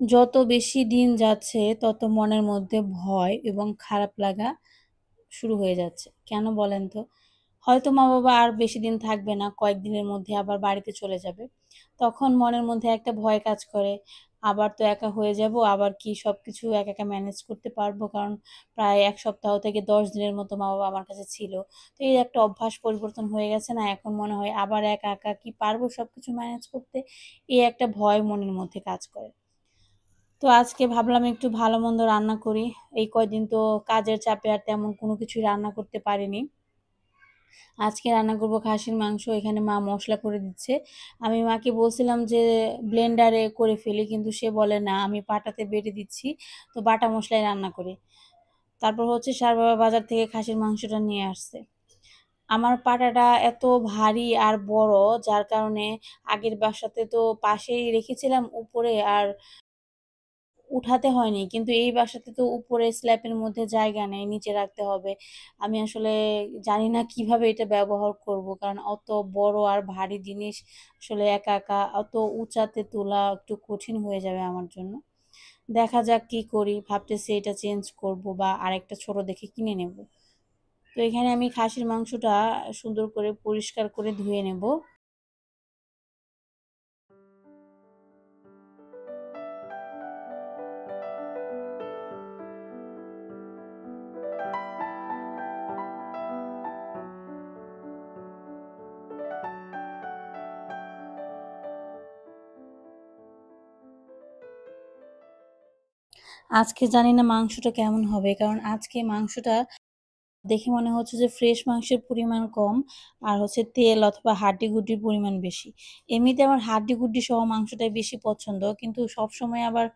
যত বেশি দিন যাচ্ছে তত মনের মধ্যে ভয় এবং খারাপ লাগা শুরু হয়ে যাচ্ছে। কেন বলেন তো? হয়তো মা-বাবা আর বেশিদিন থাকবে না, কয়েকদিনের মধ্যে আবার বাড়িতে চলে যাবে। তখন মনের মধ্যে একটা ভয় কাজ করে। আবার তো একা হয়ে যাবো, আবার কি সবকিছু একা, একা ম্যানেজ করতে পারবো? কারণ প্রায় ১ সপ্তাহ থেকে ১০ দিনের মতো মা-বাবা আমার কাছে ছিল। তো এই একটা অভ্যাস পরিবর্তন হয়ে গেছে না? এখন মনে হয় আবার একা, একা কি পারবো সবকিছু ম্যানেজ করতে? এই একটা ভয় মনের মধ্যে কাজ করে। তো আজকে ভাবলাম একটু ভালো-মন্দ রান্না করি। এই কয়দিন তো কাজের চাপে আর তেমন কোনো কিছুই রান্না করতে পারিনি। আজকে রান্না করব খাসির মাংস। এখানে মা মসলা করে দিচ্ছে। আমি মাকে বলছিলাম যে ব্লেন্ডারে করে ফেলি, কিন্তু সে বলে, "না, আমি পাটাতে বেটে দিচ্ছি। তো বাটা মসলায় রান্না করি।" তারপর হচ্ছে সার বাবা বাজার থেকে খাসির মাংসটা নিয়ে আসছে। আমার পাটাটা এত ভারী আর বড়, যার কারণে আগের বাসাতে তো পাশেই রেখেছিলাম উপরে, আর উঠাতে হয়নি। কিন্তু এই বাসাতে তো উপরে স্ল্যাপের মধ্যে জায়গা নেই, নিচে রাখতে হবে। আমি আসলে জানি না কিভাবে এটা ব্যবহার করব। কারণ অত বড় আর ভারী জিনিস আসলে একা, একা অত উঁচাতে তোলা একটু কঠিন হয়ে যাবে আমার জন্য। দেখা যাক কি করি। ভাবতেছি এটা চেঞ্জ করব বা আরেকটা ছোট দেখে কিনে নেব। তো এখানে আমি খাসির মাংসটা সুন্দর করে পরিষ্কার করে ধুয়ে নেব। আজকে জানি না মাংসটা কেমন হবে। কারণ আজকে মাংসটা দেখে মনে হচ্ছে যে ফ্রেশ মাংসের পরিমাণ কম, আর হচ্ছে তেল অথবা হাড্ডি-গুড্ডির পরিমাণ বেশি। এমনিতে আমার হাড্ডি-গুড্ডি সহ মাংসটাই বেশি পছন্দ। কিন্তু সবসময় আবার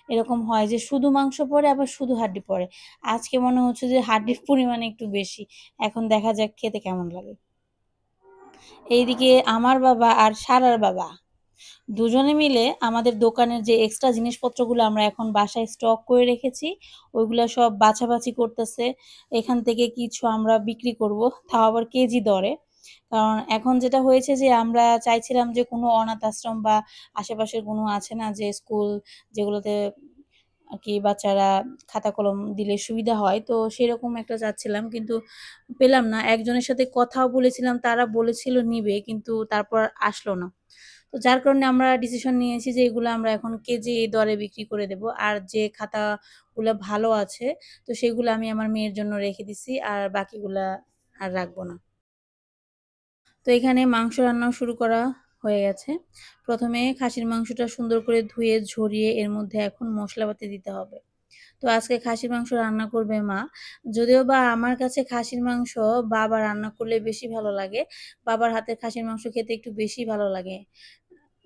এরকম হয় যে শুধু মাংস পড়ে আবার শুধু হাড্ডি পড়ে। আজকে মনে হচ্ছে যে হাড্ডির পরিমাণ একটু বেশি। এখন দেখা যাক খেতে কেমন লাগে। এইদিকে আমার বাবা আর সারার বাবা দুজনে মিলে আমাদের দোকানের যে এক্সট্রা জিনিসপত্রগুলো আমরা এখন বাসায় স্টক করে রেখেছি, ওইগুলা সব বাছাবাছি করতেছে। এখান থেকে কিছু আমরা বিক্রি করব, তাও আবার কেজি দরে। কারণ এখন যেটা হয়েছে যে আমরা চাইছিলাম যে কোনো অনাথ আশ্রম বা আশেপাশের কোনো আছে না যে স্কুল, যেগুলোতে আরকি বাচ্চারা খাতা কলম দিলে সুবিধা হয়। তো সেরকম একটা চাচ্ছিলাম, কিন্তু পেলাম না। একজনের সাথে কথাও বলেছিলাম, তারা বলেছিল নিবে, কিন্তু তারপর আর আসলো না। তো যার কারণে আমরা ডিসিশন নিয়েছি যে এগুলো আমরা এখন কেজি দরে বিক্রি করে দেব। আর যে খাতাগুলা ভালো আছে, তো সেগুলো আমি আমার মেয়ের জন্য রেখে দিছি। আর বাকিগুলা আর রাখবো না। তো এখানে মাংস রান্নাও শুরু করা হয়ে গেছে। ১ম এ খাসির মাংসটা সুন্দর করে ধুয়ে ঝরিয়ে এর মধ্যে এখন মসলাপাতি দিতে হবে। তো আজকে খাসির মাংস রান্না করবে মা। যদিও বা আমার কাছে খাসির মাংস বাবা রান্না করলে বেশি ভালো লাগে। বাবার হাতের খাসির মাংস খেতে একটু বেশি ভালো লাগে।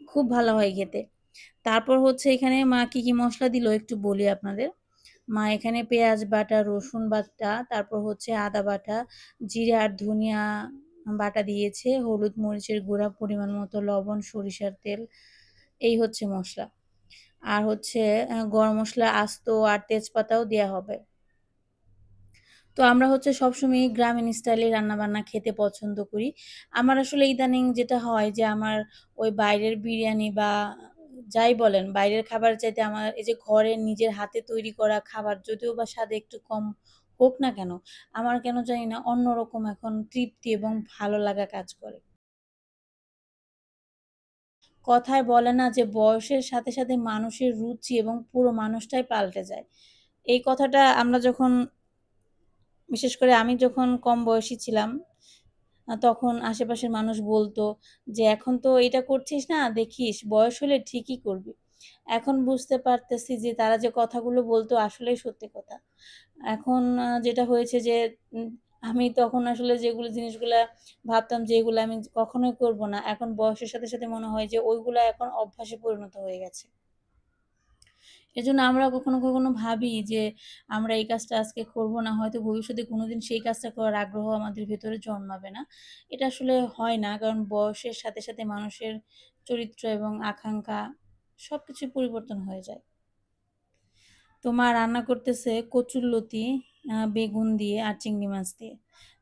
খুব ভালো হয় খেতে। তারপর হচ্ছে এখানে মা কি, কি মসলা দিল একটু বলি আপনাদের। মা এখানে পেঁয়াজ বাটা, রসুন বাটা, তারপর হচ্ছে আদা বাটা, জিরা আর ধনিয়া বাটা দিয়েছে, হলুদ মরিচের গুঁড়া, পরিমাণ মতো লবণ, সরিষার তেল, এই হচ্ছে মসলা। আর হচ্ছে গরম মসলা আস্ত আর তেজপাতাও দেয়া হবে। তো আমরা হচ্ছে সবসময়ই গ্রামীণ স্টাইলে রান্নাবান্না খেতে পছন্দ করি। আমার আসলে ইদানিং যেটা হয় যে আমার ওই বাইরের বিরিয়ানি বা যাই বলেন, বাইরের খাবারের চাইতে আমার এই যে ঘরে নিজের হাতে তৈরি করা খাবার যদিও বা স্বাদে একটু কম হোক না কেন, আমার কেন জানি না অন্যরকম এখন তৃপ্তি এবং ভালো লাগা কাজ করে। কথায় বলে না যে বয়সের সাথে, সাথে মানুষের রুচি এবং পুরো মানুষটাই পাল্টে যায়। এই কথাটা আমরা যখন, বিশেষ করে আমি যখন কম বয়সী ছিলাম, তখন আশেপাশের মানুষ বলত যে, "এখন তো এটা করছিস না, দেখিস বয়স হলে ঠিকই করবি।" এখন বুঝতে পারতেছি যে তারা যে কথাগুলো বলত আসলেই সত্যি কথা। এখন যেটা হয়েছে যে আমি তখন আসলে যেগুলো জিনিসগুলা ভাবতাম যে এগুলা আমি কখনোই করব না। এখন বয়সের সাথে, সাথে মনে হয় যে ওইগুলা এখন অভ্যাসে পরিণত হয়ে গেছে। এজন্য আমরা কখনো, কখনো ভাবি যে আমরা এই কাজটা আজকে করব না। হয়তো ভবিষ্যতে কোনোদিন সেই কাজটা করার আগ্রহ আমাদের ভেতরে জন্মাবে না। এটা আসলে হয় না। কারণ বয়সের সাথে, সাথে মানুষের চরিত্র এবং আকাঙ্খা সবকিছুই পরিবর্তন হয়ে যায়। তো মা রান্না করতেছে কচুরলতি, বেগুন দিয়ে আর চিংড়ি মাছ দিয়ে।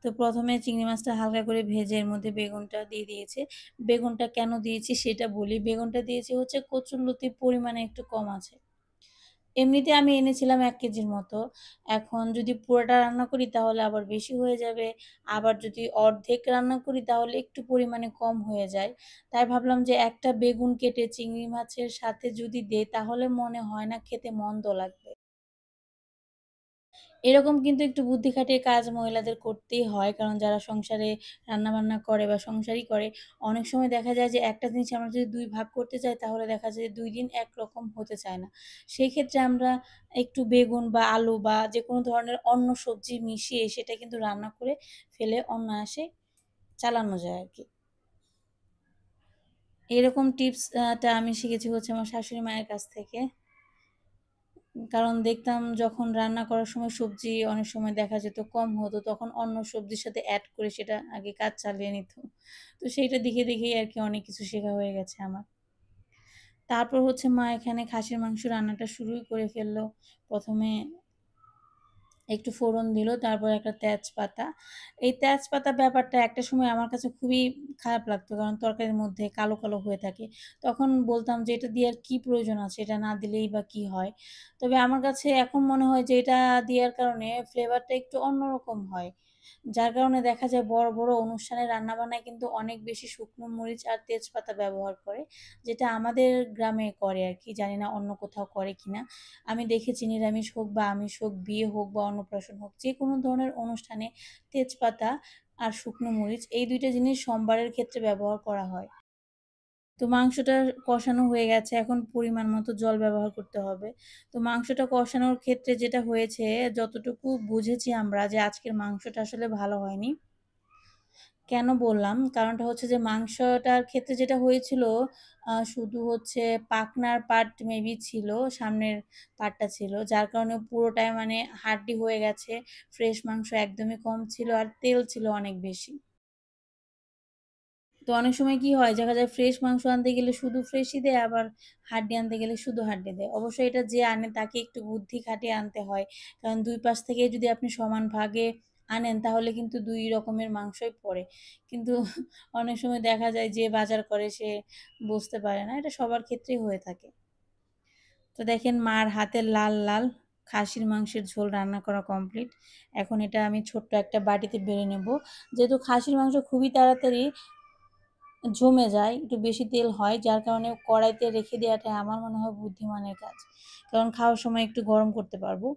তো ১ম এ চিংড়ি মাছটা হালকা করে ভেজে এর মধ্যে বেগুনটা দিয়ে দিয়েছে। বেগুনটা কেন দিয়েছি সেটা বলি। বেগুনটা দিয়েছি হচ্ছে কচুরলতির পরিমাণে একটু কম আছে। এমনিতে আমি এনেছিলাম ১ কেজির মতো। এখন যদি পুরাটা রান্না করি তাহলে আবার বেশি হয়ে যাবে। আবার যদি অর্ধেক রান্না করি তাহলে একটু পরিমাণে কম হয়ে যায়। তাই ভাবলাম যে একটা বেগুন কেটে চিংড়ি মাছের সাথে যদি দেই তাহলে মনে হয় না খেতে মন্দ লাগবে। এরকম কিন্তু একটু বুদ্ধি খাটিয়ে কাজ মহিলাদের করতেই হয়। কারণ যারা সংসারে রান্নাবান্না করে বা সংসারই করে, অনেক সময় দেখা যায় যে একটা জিনিস আমরা যদি ২ ভাগ করতে চাই তাহলে দেখা যায় যে ২ দিন একরকম হতে চায় না। সেই ক্ষেত্রে আমরা একটু বেগুন বা আলু বা যেকোনো ধরনের অন্য সবজি মিশিয়ে সেটা কিন্তু রান্না করে ফেলে অনায়াসে চালানো যায় আরকি। এরকম টিপস টা আমি শিখেছি হচ্ছে আমার শাশুড়ি মায়ের কাছ থেকে। কারণ দেখতাম যখন রান্না করার সময় সবজি অনেক সময় দেখা যেত কম হতো, তখন অন্য সবজির সাথে এড করে সেটা আগে কাজ চালিয়ে নিত। তো সেইটা দেখে, দেখেই আরকি অনেক কিছু শেখা হয়ে গেছে আমার। তারপর হচ্ছে মা এখানে খাসির মাংস রান্নাটা শুরুই করে ফেলল। ১ম এ একটু ফোড়ন দিল, তারপর একটা তেজপাতা। এই তেজপাতা ব্যাপারটা একটা সময় আমার কাছে খুবই খারাপ লাগতো। কারণ তরকারির মধ্যে কালো, কালো হয়ে থাকে। তখন বলতাম যে, "এটা দিয়ে আর কি প্রয়োজন আছে? এটা না দিলেই বা কি হয়?" তবে আমার কাছে এখন মনে হয় যে এটা দেওয়ার কারণে ফ্লেভারটা একটু অন্যরকম হয়। যার কারণে দেখা যায় বড়, বড় অনুষ্ঠানে রান্নাবান্নায় কিন্তু অনেক বেশি শুকনো মরিচ আর তেজপাতা ব্যবহার করে। যেটা আমাদের গ্রামে করে আরকি। জানি না অন্য কোথাও করে কিনা। আমি দেখেছি নিরামিষ হোক বা আমিষ হোক, বিয়ে হোক বা অন্নপ্রাশন হোক, যেকোনো ধরনের অনুষ্ঠানে তেজপাতা আর শুকনো মরিচ এই ২ টা জিনিস সোমবারের ক্ষেত্রে ব্যবহার করা হয়। তো মাংসটা কষানো হয়ে গেছে, এখন পরিমাণ মতো জল ব্যবহার করতে হবে। তো মাংসটা কষানোর ক্ষেত্রে যেটা হয়েছে, যতটুকু বুঝেছি আমরা যে আজকের মাংসটা আসলে ভালো হয়নি। কেন বললাম? কারণটা হচ্ছে যে মাংসটার ক্ষেত্রে যেটা হয়েছিল শুধু হচ্ছে পাখনার পার্ট মেবি ছিল, সামনের পার্টটা ছিল। যার কারণে পুরোটাই মানে হাড্ডি হয়ে গেছে। ফ্রেশ মাংস একদমই কম ছিল আর তেল ছিল অনেক বেশি। তো অনেক সময় কি হয়? দেখা যায় ফ্রেশ মাংস আনতে গেলে শুধু ফ্রেশই দেয়, আবার হাড্ডি আনতে গেলে শুধু হাড্ডি দেয়। অবশ্যই এটা যে আনে তাকে একটু বুদ্ধি খাটিয়ে আনতে হয়। কারণ ২ পাশ থেকে যদি আপনি সমান ভাগে আনেন তাহলে কিন্তু ২ রকমের মাংসই পড়ে। কিন্তু অনেক সময় দেখা যায় যে বাজার করে সে বুঝতে পারে না। এটা সবার ক্ষেত্রেই হয়ে থাকে। তো দেখেন মার হাতের লাল, লাল খাসির মাংসের ঝোল রান্না করা কমপ্লিট। এখন এটা আমি ছোট্ট একটা বাটিতে বেড়ে নেব। যেহেতু খাসির মাংস খুবই তাড়াতাড়ি জমে যায়, একটু বেশি তেল হয় যার কারণে কড়াইতে রেখে দেওয়াটাই আমার মনে হয় বুদ্ধিমানের কাজ। কারণ খাওয়ার সময় একটু গরম করতে পারবো।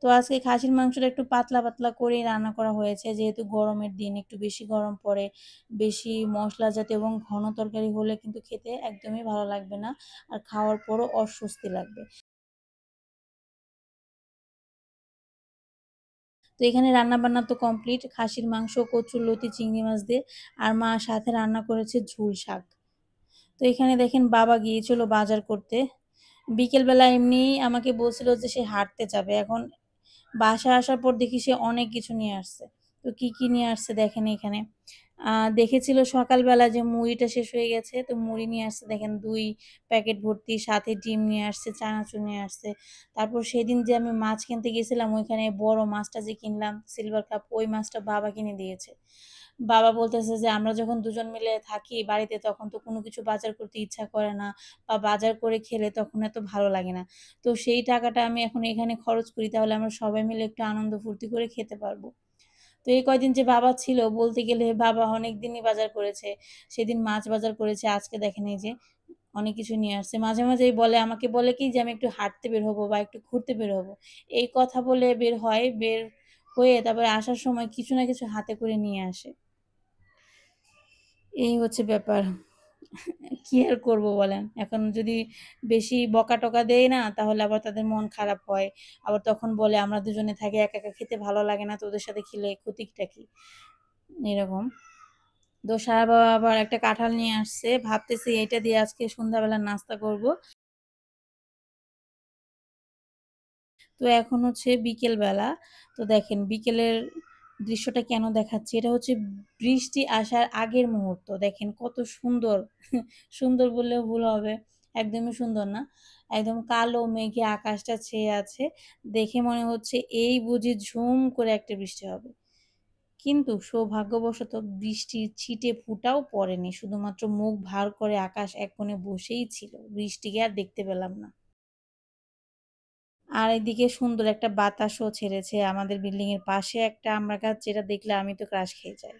তো আজকে খাসির মাংসটা একটু পাতলা, পাতলা করেই রান্না করা হয়েছে। যেহেতু গরমের দিন একটু বেশি গরম পড়ে, বেশি মশলা জাতীয় এবং ঘন তরকারি হলে কিন্তু খেতে একদমই ভালো লাগবে না। আর খাওয়ার পরও অস্বস্তি লাগবে। তো এখানে রান্না-বান্না তো কমপ্লিট। খাসির মাংস, কচুরলতি, চিংড়ি মাছ দিয়ে আর মা সাথে রান্না করেছে ঝুল শাক। তো এখানে দেখেন বাবা গিয়েছিল বাজার করতে। বিকেলবেলা এমনিই আমাকে বলছিল যে সে হাঁটতে যাবে। এখন বাসায় আসার পর দেখি সে অনেক কিছু নিয়ে আসছে। তো কি, কি নিয়ে আসছে দেখেন এখানে। দেখেছিল সকালবেলা যে মুড়িটা শেষ হয়ে গেছে। তো মুড়ি নিয়ে আসছে দেখেন ২ প্যাকেট ভর্তি, সাথে ডিম নিয়ে আসছে, চানাচুর নিয়ে আসছে। তারপর সেদিন যে আমি মাছ কিনতে গেছিলাম ওইখানে বড় মাছটা যে কিনলাম সিলভার কাপ ওই মাছটা বাবা কিনে দিয়েছে। বাবা বলতেছে যে, "আমরা যখন দুজন মিলে থাকি বাড়িতে তখন তো কোনো কিছু বাজার করতে ইচ্ছা করে না বা বাজার করে খেলে তখন এত ভালো লাগে না। তো সেই টাকাটা আমি এখন এখানে খরচ করি তাহলে আমরা সবাই মিলে একটু আনন্দ ফুর্তি করে খেতে পারবো।" তো এই কয়দিন যে বাবা ছিল বলতে গেলে বাবা অনেকদিনই বাজার করেছে। সেদিন মাছ বাজার করেছে, আজকে দেখেন এই যে অনেক কিছু নিয়ে আসছে। মাঝে, মাঝেই বলে আমাকে বলে কি যে, "আমি একটু হাঁটতে বের হবো বা একটু ঘুরতে বের হবো।" এই কথা বলে বের হয়, বের হয়ে তারপরে আসার সময় কিছু না কিছু হাতে করে নিয়ে আসে। এই হচ্ছে ব্যাপার। কি আর করব বলেন? এখন যদি বেশি বকা-টকা দেই না তাহলে আবার তাদের মন খারাপ হয়। আবার তখন বলে, "আমরা দুজনে থাকি একা, একা খেতে ভালো লাগে না। তোদের সাথে খেলে ক্ষতিটা কি?" এরকম। তো সারা বাবা আবার একটা কাঁঠাল নিয়ে আসছে। ভাবতেছি এইটা দিয়ে আজকে সন্ধ্যাবেলা নাস্তা করব। তো এখন হচ্ছে বিকেল বেলা। তো দেখেন বিকেলের দৃশ্যটা কেন দেখাচ্ছি? এটা হচ্ছে বৃষ্টি আসার আগের মুহূর্ত। দেখেন কত সুন্দর। সুন্দর বললেও ভুল হবে। একদমই সুন্দর না। একদম কালো মেঘে আকাশটা ছেয়ে আছে। দেখে মনে হচ্ছে এই বুঝি ঝুম করে একটা বৃষ্টি হবে। কিন্তু সৌভাগ্যবশত বৃষ্টির ছিটে ফোঁটাও পড়েনি। শুধুমাত্র মুখ ভার করে আকাশ এক কোণে বসেই ছিল। বৃষ্টিকে আর দেখতে পেলাম না। আর এদিকে সুন্দর একটা বাতাসও ছেড়েছে। আমাদের বিল্ডিং এর পাশে একটা আমড়া গাছ যেটা দেখলে আমি তো ক্রাশ খেয়ে যাই।